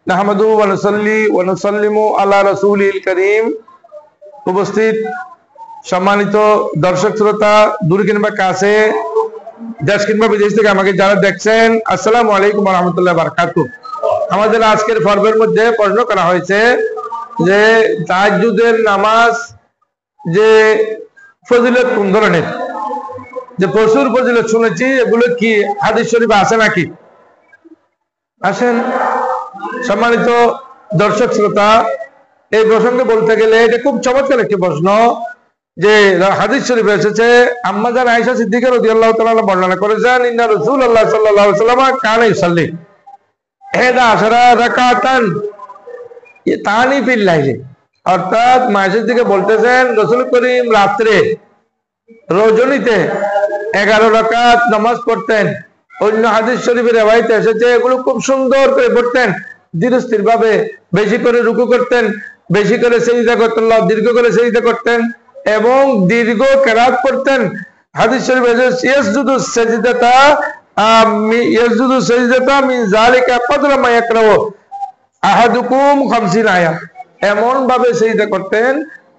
নাহমাদুহু ওয়া নুসাল্লি ওয়া নুসাল্লিমু আলা রাসূলিল কারীম। উপস্থিত সম্মানিত দর্শক শ্রোতা, দূর কিংবা কাছে, দেশ কিংবা বিদেশ থেকে আমাকে যারা দেখছেন, আসসালামু আলাইকুম ওয়া রাহমাতুল্লাহি ওয়া বারাকাতুহু। আমাদের আজকের পর্বের মধ্যে প্রশ্ন করা হয়েছে যে তাহাজ্জুদের নামাজ যে ফজিলত কোন ধরনের, যে প্রচুর ফজিলত শুনেছি, এগুলো কি হাদিস শরীফে আছে নাকি? আসেন সম্মানিত দর্শক শ্রোতা, এই প্রসঙ্গে বলতে গেলে এটা খুব চমৎকার একটি প্রশ্ন। যে হাদিস শরীফে এসেছে, আম্মা জান আয়েশা সিদ্দিকা রাদিয়াল্লাহু তাআলা বর্ণনা করেছেন, ইন্না রাসূলুল্লাহ সাল্লাল্লাহু আলাইহি ওয়াসাল্লাম কানা ইউসাল্লি ইহদা আশারা রাকাতান তানি ফিল লাইলি। অর্থাৎ মায়ের দিকে বলতেছেন, রাসূল করিম রাত্রে রজনীতে 11 রাকাত নামাজ পড়তেন। অন্য হাদিস শরীফের রিওয়ায়াতে এসেছে এগুলো খুব সুন্দর করে পড়তেন, ধীরস্থির ভাবে, বেশি করে রুকু করতেন, বেশি করে সিজদা করতেন, দীর্ঘ করে সিজদা করতেন এবং দীর্ঘ কিরাত পড়তেন। হাদিস শরীফে এসেছে ইয়াসজুদু সাজদাতা মিন যালিকা কদরা মা ইয়াকরাউ আহাদুকুম 50 আয়াত। এমন ভাবে সিজদা করতেন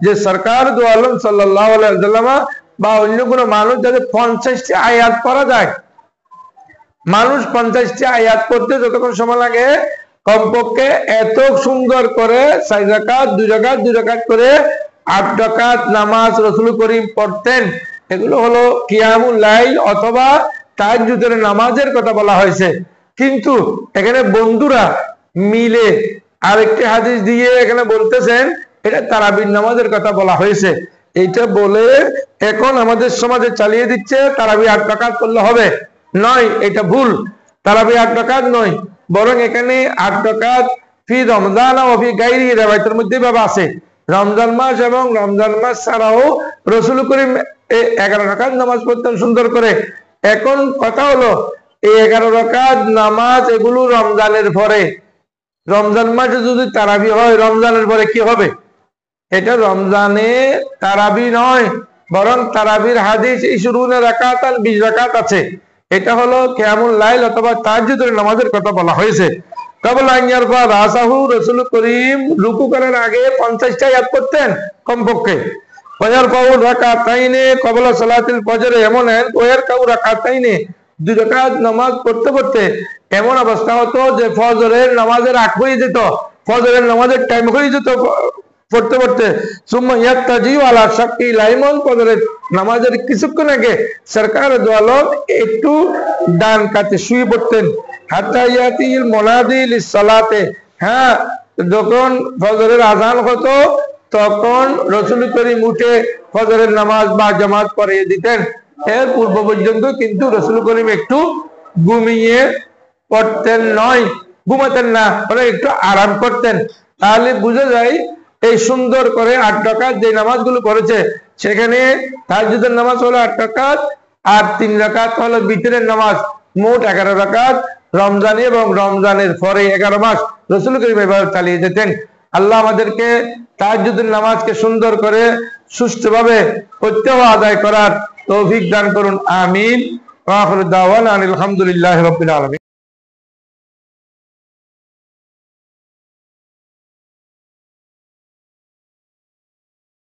যে সরকার দু আলম সাল্লাল্লাহু আলাইহি ওয়াসাল্লাম বা অন্য কোনো মানুষ যাতে 50টি আয়াত পড়া যায়, মানুষ 50টি আয়াত পড়তে যতক্ষণ সময় লাগে, কমপক্ষে এত সুন্দর করে 4 রাকাত 2 রাকাত 2 রাকাত করে 8 রাকাত নামাজ রাসূল করিম পড়তেন। এগুলো হলো কিয়ামুল লাইল অথবা তাহাজ্জুদের নামাজের কথা বলা হয়েছে। কিন্তু এখানে বন্ধুরা মিলে আরেকটি হাদিস দিয়ে এখানে বলতেছেন এটা তারাবির নামাজের কথা বলা হয়েছে। এইটা বলে এখন আমাদের সমাজে চালিয়ে দিচ্ছে তারাবি 8 রাকাত পড়লে হবে। নয়, এটা ভুল। তারাবি 8 রাকাত নয়, বরং এখানে 8 রাকাত ফি রমজান ও ফি গায়রি রিওয়ায়াতের মধ্যে ভাবে আছে। রমজান মাস এবং রমজান মাস ছাড়াও রাসূল করিম 11 রাকাত নামাজ পড়তেন সুন্দর করে। এখন কথা হলো এই 11 রাকাত নামাজ এগুলো রমজানের পরে, রমজান মাসে যদি তারাবি হয় রমজানের পরে কি হবে? এটা রমজানে তারাবি নয়, বরং তারাবির হাদিস 20 রাকাত আর 20 রাকাত আছে। এটা হলো কিয়ামুল লাইল অথবা তাহাজ্জুদের নামাজের কথা বলা হয়েছে। ক্বাবলা আন ইয়ারফা রাসাহু, রাসূল করিম রুকু করার আগে 50টা আয়াত পড়তেন কমপক্ষে। ওয়ারফাউ রাকাতাইনে ক্বাবলা সালাতিল ফজর, এমন ওয়ারকাউ রাকাতাইনে 2 রাকাত নামাজ পড়তে পড়তে এমন অবস্থা হতো যে ফজরের নামাজের আগ হয়ে যেত, ফজরের নামাজের টাইম হয়ে যেত পড়তে পড়তে। সুম্মা ইয়াত্তাজিউ আলা শাক্কি লাইমন, ফজরের নামাজের কিছুক্ষণ আগে সরকার দু আলম একটু ডান কাতে শুয়ে পড়তেন। হাত্তা ইয়াতিল মুনাদি লিসসালাতে, হ্যাঁ, যখন ফজরের আযান হতো তখন রাসূল করিম উঠে ফজরের নামাজ বা জামাত পড়িয়ে দিতেন। এর পূর্ব পর্যন্ত কিন্তু রাসূল করিম একটু ঘুমিয়ে পড়তেন নয়, ঘুমাতেন না, বরং একটু আরাম করতেন। তাহলে বোঝা যায় এই সুন্দর করে 8 রাকাত যে নামাজগুলো পড়েছে সেখানে তাহাজ্জুদের নামাজ হলো 8 রাকাত আর 3 রাকাত হলো বিতরের নামাজ, মোট 11 রাকাত। রমজানে এবং রমজানের পরে 11 মাস রাসূল করিম এভাবে চালিয়ে যেতেন। আল্লাহ আমাদেরকে তাহাজ্জুদের নামাজকে সুন্দর করে সুষ্ঠুভাবে প্রত্যহ আদায় করার তৌফিক দান করুন, আমিন। ওয়া আখিরু দাওয়ানা আলহামদুলিল্লাহি রাব্বিল আলামিন।